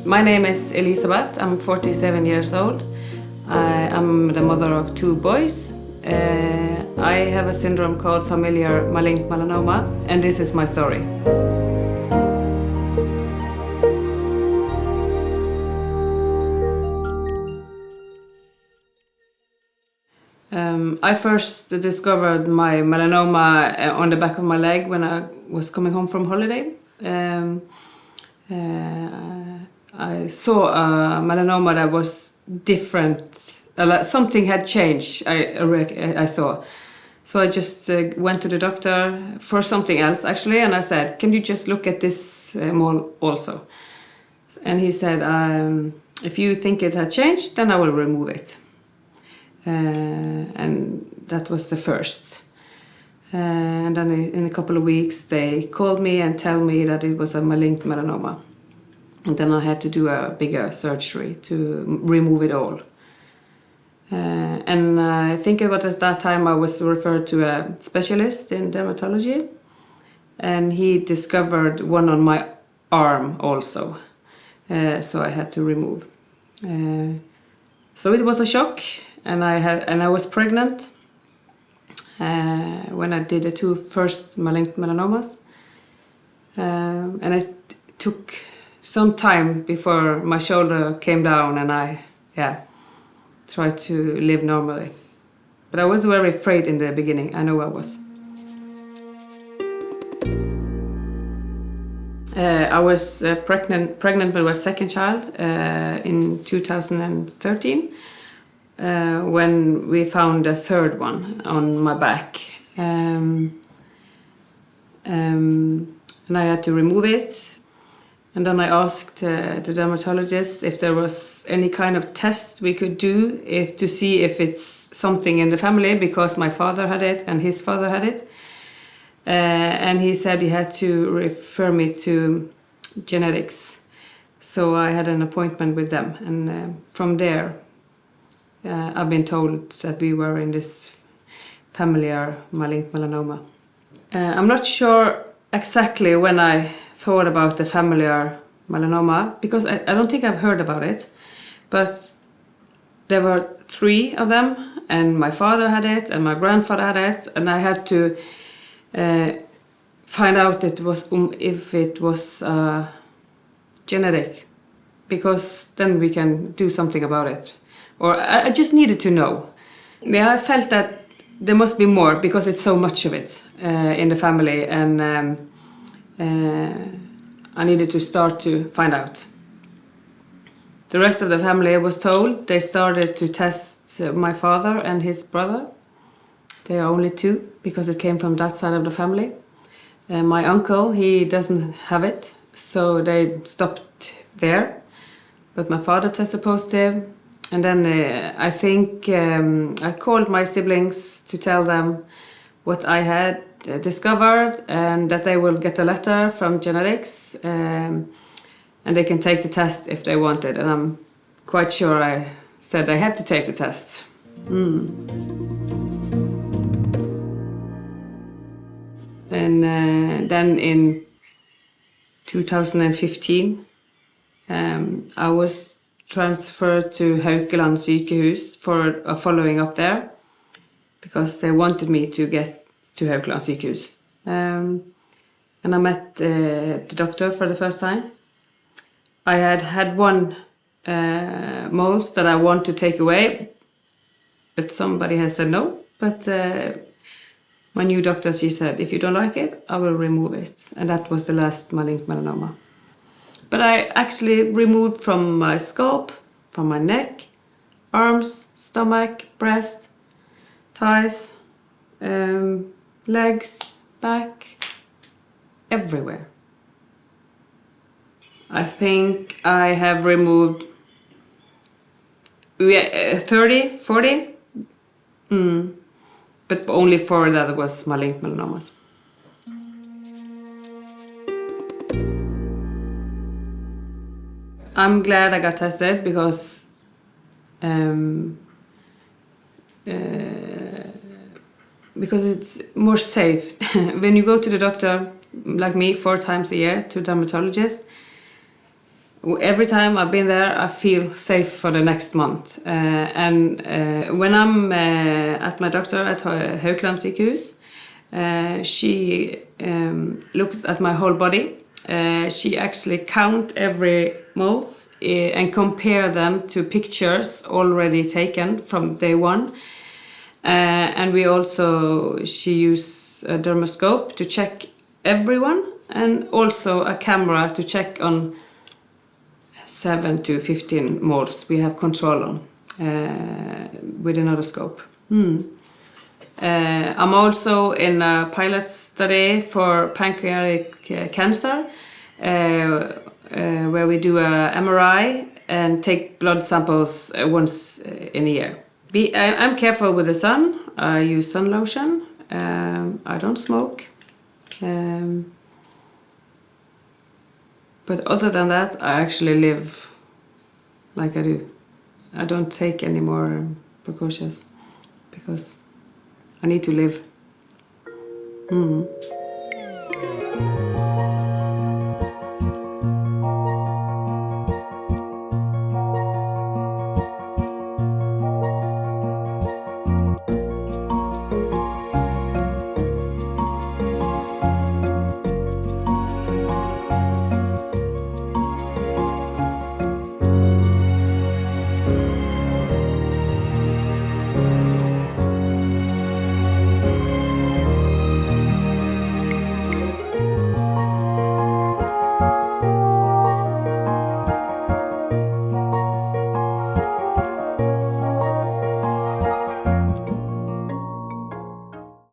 My name is Elisabeth. I'm 47 years old. I am the mother of two boys. I have a syndrome called familiar malignant melanoma, and this is my story. I first discovered my melanoma on the back of my leg when I was coming home from holiday. I saw a melanoma that was different. Something had changed, I saw. So I just went to the doctor for something else, actually, and I said, can you just look at this mole also? And he said, if you think it had changed, then I will remove it. And that was the first. And then in a couple of weeks, they called me and told me that it was a malignant melanoma. And then I had to do a bigger surgery to remove it all. And I think at that time I was referred to a specialist in dermatology. And he discovered one on my arm also. So I had to remove. So it was a shock. And I was pregnant when I did the two first malignant melanomas. And it took some time before my shoulder came down and I tried to live normally. But I was very afraid in the beginning, I know I was. I was pregnant with my second child in 2013 when we found a third one on my back. And I had to remove it. And then I asked the dermatologist if there was any kind of test we could do to see if it's something in the family, because my father had it and his father had it. And he said he had to refer me to genetics. So I had an appointment with them. And from there, I've been told that we were in this familiar malignant melanoma. I'm not sure exactly when I thought about the familiar melanoma, because I don't think I've heard about it, but there were 3 of them, and my father had it and my grandfather had it, and I had to find out if it was genetic, because then we can do something about it. Or I just needed to know. Yeah, I felt that there must be more because it's so much of it in the family, and I needed to start to find out. The rest of the family was told. They started to test my father and his brother. They are only 2 because it came from that side of the family. My uncle, he doesn't have it, so they stopped there. But my father tested positive. And then I think I called my siblings to tell them what I had discovered, and that they will get a letter from genetics, and they can take the test if they want it. And I'm quite sure I said I have to take the test. And then in 2015, I was transferred to Haukeland sykehus for a following up there, because they wanted me to get to Haukeland sykehus. And I met the doctor for the first time. I had one moles that I want to take away, but somebody has said no. But my new doctor, she said, if you don't like it, I will remove it. And that was the last malignant melanoma. But I actually removed from my scalp, from my neck, arms, stomach, breast, thighs, legs, back, everywhere. I think I have removed 30, 40, but only 4 that was malignant melanomas. I'm glad I got tested because it's more safe. When you go to the doctor, like me, 4 times a year to dermatologist, every time I've been there, I feel safe for the next month. And when I'm at my doctor at Haukeland sykehus, she looks at my whole body. She actually count every moles and compare them to pictures already taken from day one. And she use a dermoscope to check everyone, and also a camera to check on 7 to 15 moles we have control on with another scope. I'm also in a pilot study for pancreatic cancer, where we do a MRI and take blood samples once in a year. I'm careful with the sun. I use sun lotion. I don't smoke. But other than that, I actually live like I do. I don't take any more precautions because I need to live.